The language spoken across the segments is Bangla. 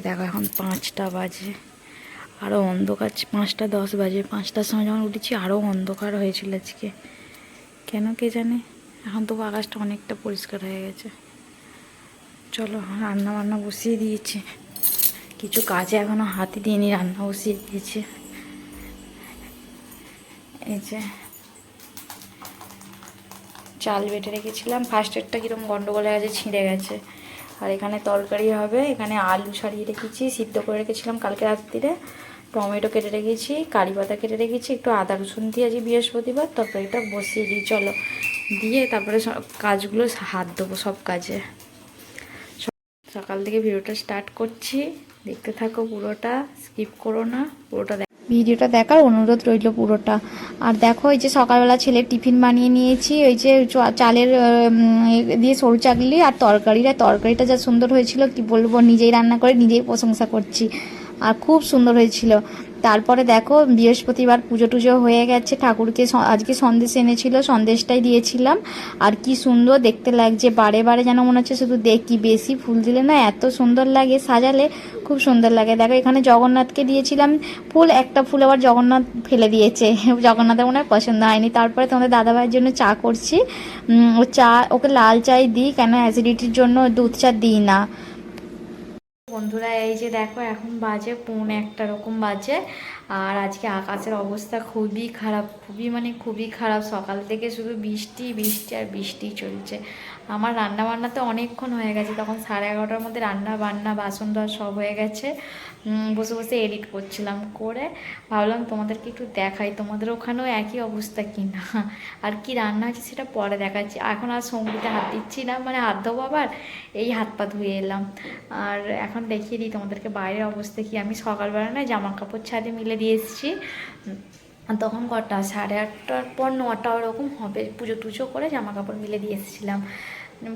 দেখো এখন 5টা বাজে, আরও অন্ধকার। 5টা 10 বাজে। 5টার সময় যখন উঠেছি আরও অন্ধকার হয়েছিল আজকে, কেন কে জানে। এখন তবু আকাশটা অনেকটা পরিষ্কার হয়ে গেছে। চলো, রান্না বান্না বসিয়ে দিয়েছি, কিছু কাজে এখনও হাতে দিইনি, রান্না বসিয়ে দিয়েছি। এই যে চাল বেটে রেখেছিলাম, ফার্স্টেরটা কীরকম গন্ডগোল হয়ে গেছে, ছিঁড়ে গেছে। আর এখানে তরকারি হবে, এখানে আলু ছাড়িয়ে রেখেছি, সিদ্ধ করে রেখেছিলাম কালকে রাত্রিরে। টমেটো কেটে রেখেছি, কারি পাতা কেটে রেখেছি, একটু আদা রসুন দিয়ে আজ বৃহস্পতিবার তরকারিটা বসিয়ে দিই। চলো, দিয়ে তারপরে সব কাজগুলো হাত দেবো, সব কাজে। সকাল থেকে ভিডিওটা স্টার্ট করছি, দেখতে থাকো পুরোটা, স্কিপ করো না, পুরোটা ভিডিওটা দেখার অনুরোধ রইল পুরোটা। আর দেখো, এই যে সকালবেলা ছেলের টিফিন বানিয়ে নিয়েছি, ওই যে চালের দিয়ে সরু চাকলি আর তরকারিটা যা সুন্দর হয়েছিল কি বলবো, নিজেই রান্না করে নিজেই প্রশংসা করছি, আর খুব সুন্দর হয়েছিল। তারপরে দেখো, বৃহস্পতিবার পুজো টুজো হয়ে গেছে, ঠাকুরকে আজকে সন্দেশ এনেছিল, সন্দেশটাই দিয়েছিলাম। আর কি সুন্দর দেখতে লাগছে, বারে বারে যেন মনে হচ্ছে শুধু দেখি, বেশি ফুল দিলে না এত সুন্দর লাগে, সাজালে খুব সুন্দর লাগে। দেখো, এখানে জগন্নাথকে দিয়েছিলাম ফুল, একটা ফুল আবার জগন্নাথ ফেলে দিয়েছে, জগন্নাথের মনে হয় পছন্দ হয়নি। তারপরে তোমাদের দাদাভাইয়ের জন্য চা করছি, ওকে লাল চাই দিই, কেন অ্যাসিডিটির জন্য দুধ চা দিই না। বন্ধুরা, এই যে দেখো, এখন বাজে 1:45 রকম বাজে, আর আজকে আকাশের অবস্থা খুবই খারাপ, খুবই খারাপ। সকাল থেকে শুধু বৃষ্টি বৃষ্টি আর বৃষ্টি চলছে। আমার রান্না বান্নাতে অনেকক্ষণ হয়ে গেছে, তখন 11:30টার মধ্যে রান্না বান্না বাসন ধোয়া সব হয়ে গেছে। বসে বসে এডিট করছিলাম, করে ভাবলাম তোমাদেরকে একটু দেখাই, তোমাদের ওখানেও একই অবস্থা কি না, আর কি রান্না হয়েছে সেটা পরে দেখাচ্ছি। এখন আর সঙ্গীতে হাত দিচ্ছি না, হাত ধোবো আবার, এই হাত পা ধুয়ে এলাম। আর এখন দেখিয়ে দিই তোমাদেরকে বাইরের অবস্থা কি। আমি সকালবেলা না জামা কাপড় ছাদে মিলে দিয়ে এসেছি, তখন কটা 8:30টার পর 9টা ওরকম হবে, পুজো টুজো করে জামা কাপড় মিলে দিয়ে এসেছিলাম।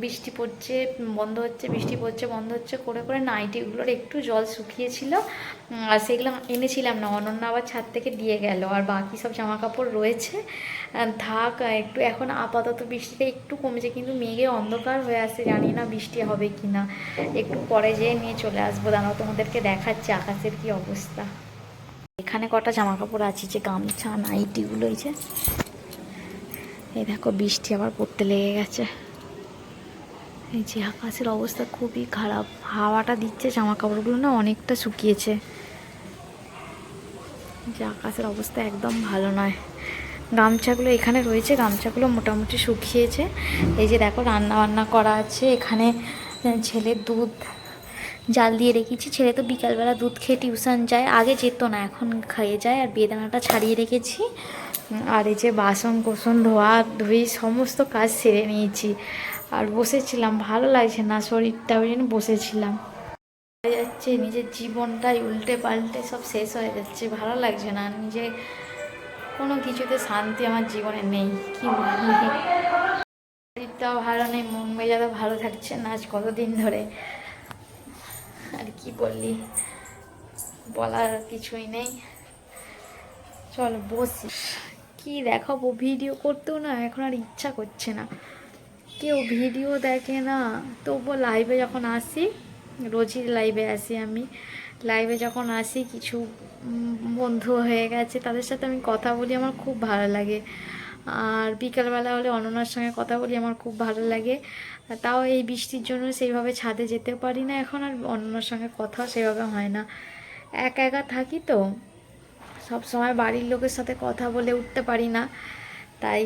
বৃষ্টি পড়ছে বন্ধ হচ্ছে, বৃষ্টি পড়ছে বন্ধ হচ্ছে করে করে নাইটিগুলোর একটু জল শুকিয়েছিল, আর সেগুলো এনেছিলাম না, অনন্য আবার ছাদ থেকে দিয়ে গেল। আর বাকি সব জামা কাপড় রয়েছে, থাক একটু। এখন আপাতত বৃষ্টিটা একটু কমেছে, কিন্তু মেঘে অন্ধকার হয়ে আসছে, জানি না বৃষ্টি হবে কি না। একটু পরে যেয়ে নিয়ে চলে আসবো, দাঁড়াও তোমাদেরকে দেখাচ্ছি আকাশের কি অবস্থা। এখানে কটা জামা কাপড় আছে, যে গামছা নাইটিগুলো, এই দেখো বৃষ্টি আবার পড়তে লেগে গেছে। এই যে আকাশের অবস্থা খুবই খারাপ, হাওয়াটা দিচ্ছে, জামা কাপড়গুলো না অনেকটা শুকিয়েছে। যে আকাশের অবস্থা একদম ভালো নয়। গামছাগুলো এখানে রয়েছে, গামছাগুলো মোটামুটি শুকিয়েছে। এই যে দেখো, রান্না বান্না করা আছে এখানে। ছেলের দুধ জাল দিয়ে রেখেছি, ছেলে তো বিকালবেলা দুধ খেয়ে টিউশন যায়, আগে যেত না, এখন খেয়ে যায়। আর বেদানাটা ছাড়িয়ে রেখেছি। আর এই যে বাসন কোসন ধোয়া ধুই সমস্ত কাজ সেরে নিয়েছি, আর বসেছিলাম, ভালো লাগছে না শরীরটা, ওই জন্য বসেছিলাম। হয়ে যাচ্ছে, নিজের জীবনটাই উল্টে পাল্টে সব শেষ হয়ে যাচ্ছে, ভালো লাগছে না, নিজে কোনো কিছুতে শান্তি আমার জীবনে নেই, কি বলি। শরীরটাও ভালো নেই, মন মেজাজও ভালো থাকছে না আজ কতদিন ধরে। আর কি বললি, বলার কিছুই নেই। চল বসি, কি দেখাবো, ভিডিও করতেও না এখন আর ইচ্ছা করছে না, কেউ ভিডিও দেখে না। তবুও লাইভে যখন আসি, রোজই লাইভে আসি আমি, লাইভে যখন আসি কিছু বন্ধু হয়ে গেছে, তাদের সাথে আমি কথা বলি, আমার খুব ভালো লাগে। আর বিকালবেলা হলে অনন্যার সঙ্গে কথা বলি, আমার খুব ভালো লাগে। তাও এই বৃষ্টির জন্য সেইভাবে ছাদে যেতে পারি না এখন, আর অনন্যার সঙ্গে কথা সেভাবে হয় না, একা একা থাকি তো, সব সময় বাড়ির লোকের সাথে কথা বলে উঠতে পারি না। তাই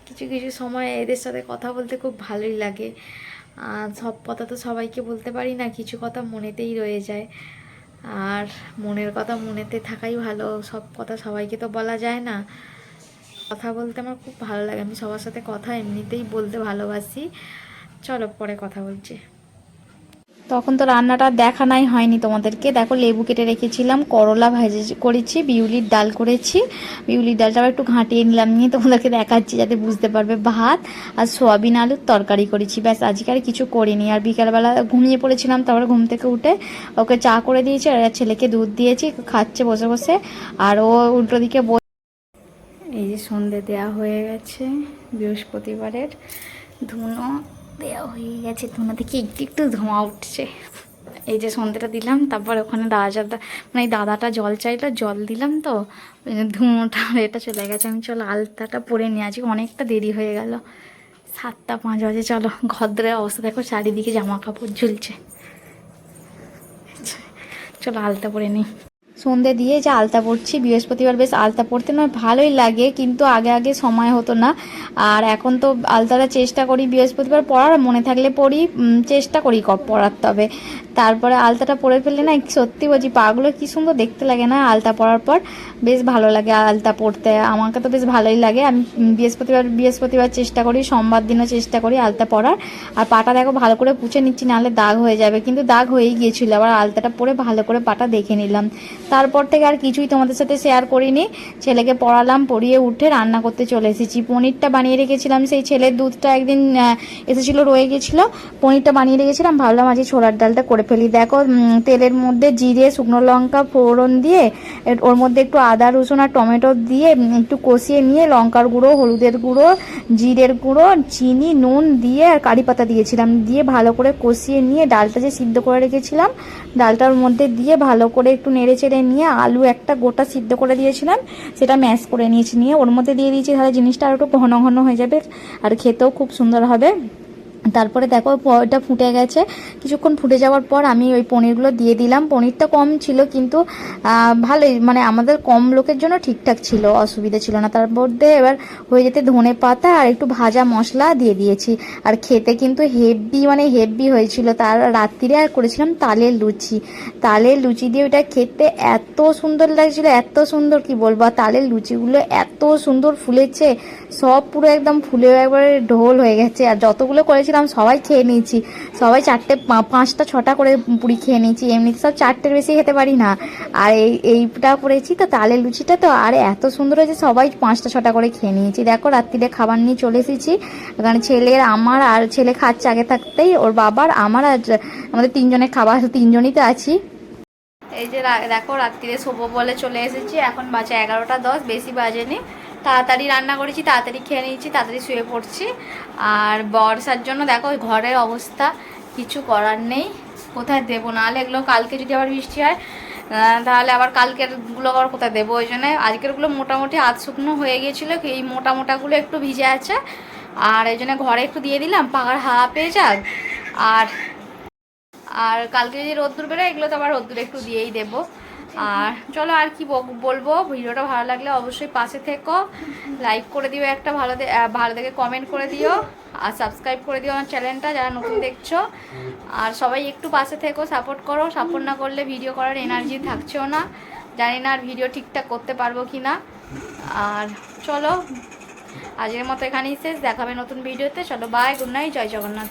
কিছু কিছু সময় এদের সাথে কথা বলতে খুব ভালোই লাগে। আর সব কথা তো সবাইকে বলতে পারি না, কিছু কথা মনেতেই রয়ে যায়, আর মনের কথা মনেতে থাকাই ভালো, সব কথা সবাইকে তো বলা যায় না। কথা বলতে আমার খুব ভালো লাগে, আমি সবার সাথে কথা এমনিতেই বলতে ভালোবাসি। চলো পরে কথা বলছি। তখন তো রান্নাটা দেখানোই হয়নি তোমাদেরকে। দেখো, লেবু কেটে রেখেছিলাম, করলা ভাজি করেছি, বিউলির ডাল করেছি, বিউলির ডালটা একটু ঘাঁটিয়ে নিলাম, নিয়ে তোমাদেরকে দেখাচ্ছি যাতে বুঝতে পারবে। ভাত আর সোয়াবিন আলুর তরকারি করেছি, ব্যাস, আজকে আর কিছু করিনি। আর বিকালবেলা ঘুমিয়ে পড়েছিলাম, তারপরে ঘুম থেকে উঠে ওকে চা করে দিয়েছি, আর ছেলেকে দুধ দিয়েছি, খাচ্ছে বসে বসে। আর ও উল্টো দিকে এই যে সন্ধে দেওয়া হয়ে গেছে, বৃহস্পতিবারের ধুনো দেওয়া হয়ে গেছে, ধুনো থেকে একটু একটু ধোঁয়া উঠছে, এই যে সন্ধ্যেটা দিলাম, তারপর ওখানে মানে এই দাদাটা জল চাইলো, জল দিলাম, তো ধুঁয়োটা এটা চলে গেছে। আমি চলো আলতাটা পরে নিয়ে আছি, অনেকটা দেরি হয়ে গেল, 7টা 5 বাজে। চলো ঘরের অবস্থা দেখো, চারিদিকে জামা কাপড় ঝুলছে। চলো আলতা পরে নিই। সন্ধে দিয়ে যে আলতা পড়ছি, বৃহস্পতিবার বেশ আলতা পড়তে না ভালোই লাগে, কিন্তু আগে আগে সময় হতো না। আর এখন তো আলতাটা চেষ্টা করি বৃহস্পতিবার পড়ার, মনে থাকলে পড়ি, চেষ্টা করি পড়ার। তবে তারপরে আলতাটা পরে ফেললে না সত্যি বলছি পাগুলো কি সুন্দর দেখতে লাগে না আলতা পরার পর, বেশ ভালো লাগে আলতা পরতে। আমাকে তো বেশ ভালোই লাগে। আমি বৃহস্পতিবার চেষ্টা করি, সোমবার দিনও চেষ্টা করি আলতা পরার। আর পাটা দেখো ভালো করে পুছে নিচ্ছি, নাহলে দাগ হয়ে যাবে, কিন্তু দাগ হয়েই গিয়েছিলো। আবার আলতাটা পরে ভালো করে পাটা দেখে নিলাম। তারপর থেকে আর কিছুই তোমাদের সাথে শেয়ার করিনি। ছেলেকে পড়ালাম, পড়িয়ে উঠে রান্না করতে চলে এসেছি। পনিরটা বানিয়ে রেখেছিলাম, সেই ছেলের দুধটা একদিন এসেছিলো, রয়ে গেছিলো। পনিরটা বানিয়ে রেখেছিলাম, ভাবলাম আজকে ছোলার ডালটা করে ফেলি। দেখো তেলের মধ্যে জিরে, শুকনো লঙ্কা ফোড়ন দিয়ে, ওর মধ্যে একটু আদা রসুন আর টমেটো দিয়ে একটু কষিয়ে নিয়ে, লঙ্কার গুঁড়ো, হলুদের গুঁড়ো, জিরের গুঁড়ো, চিনি, নুন দিয়ে আর কারি পাতা দিয়েছিলাম, দিয়ে ভালো করে কষিয়ে নিয়ে ডালটা যে সিদ্ধ করে রেখেছিলাম ডালটার মধ্যে দিয়ে ভালো করে একটু নেড়ে চেড়ে নিয়ে, আলু একটা গোটা সিদ্ধ করে দিয়েছিলাম সেটা ম্যাশ করে নিয়েছি, নিয়ে ওর মধ্যে দিয়ে দিয়েছি। তাহলে জিনিসটা আর একটু ঘন ঘন হয়ে যাবে আর খেতেও খুব সুন্দর হবে। তারপরে দেখো ওটা ফুটে গেছে, কিছুক্ষণ ফুটে যাওয়ার পর আমি ওই পনিরগুলো দিয়ে দিলাম। পনিরটা কম ছিল, কিন্তু ভালোই, মানে আমাদের কম লোকের জন্য ঠিকঠাক ছিল, অসুবিধা ছিল না। তার মধ্যে এবার হয়ে যেতে ধনে পাতা আর একটু ভাজা মশলা দিয়ে দিয়েছি। আর খেতে কিন্তু হেভি হয়েছিল। তার রাত্রিরে আর করেছিলাম তালের লুচি দিয়ে ওটা খেতে এত সুন্দর লাগছিল, এত সুন্দর কি বলবো। আর তালের লুচিগুলো এত সুন্দর ফুলেছে, সব পুরো একদম ফুলে একবারে ঢোল হয়ে গেছে। আর যতগুলো করেছিলাম সবাই খেয়ে নিয়েছি, সবাই 5টা 6টা করে পুরি খেয়ে নিয়েছি। এমনিতে সব 4টের বেশি খেতে পারি না। আর এইটা করেছি তো তালের লুচিটা, তো আর এত সুন্দর হয়েছে, সবাই 5টা 6টা করে খেয়ে নিয়েছি। দেখো রাত্রিরে খাবার নিয়ে চলে এসেছি। এখানে ছেলের, আমার, আর ছেলে খাচ্ছে আগে থাকতেই, ওর বাবার, আমার, আর আমাদের 3জনের খাবার, 3জনই তো আছি। এই যে দেখো রাত্রিরে শোবো বলে চলে এসেছি, এখন বাজে 11টা 10, বেশি বাজেনি। তাড়াতাড়ি রান্না করেছি, তাড়াতাড়ি খেয়ে নিয়েছি, তাড়াতাড়ি শুয়ে পড়ছি। আর বর্ষার জন্য দেখো ঘরের অবস্থা, কিছু করার নেই, কোথায় দেবো, নাহলে এগুলো কালকে যদি আবার বৃষ্টি হয় তাহলে আবার কালকেরগুলো আবার কোথায় দেবো। ওই জন্য আজকেরগুলো মোটামুটি আধ শুকনো হয়ে গিয়েছিলো, এই মোটাগুলো একটু ভিজে আছে। আর এই জন্য ঘরে একটু দিয়ে দিলাম, পাখার হাওয়া পেয়ে যাক। আর কালকে যদি রোদ্দুর বেরোয়, এগুলো তো আবার রোদ্দুর একটু দিয়েই দেবো। আর চলো আর কি বলবো, ভিডিওটা ভালো লাগলে অবশ্যই পাশে থেকো, লাইক করে দিও একটা, ভালো দেখে কমেন্ট করে দিও, আর সাবস্ক্রাইব করে দিও আমার চ্যানেলটা যারা নতুন দেখছো। আর সবাই একটু পাশে থেকো, সাপোর্ট করো। সাপোর্ট না করলে ভিডিও করার এনার্জি থাকছেও না, জানি না আর ভিডিও ঠিকঠাক করতে পারবো কি না। আর চলো আজকের মতো এখানেই শেষ, দেখাবে নতুন ভিডিওতে। চলো বাই, গুড নাইট, জয় জগন্নাথ।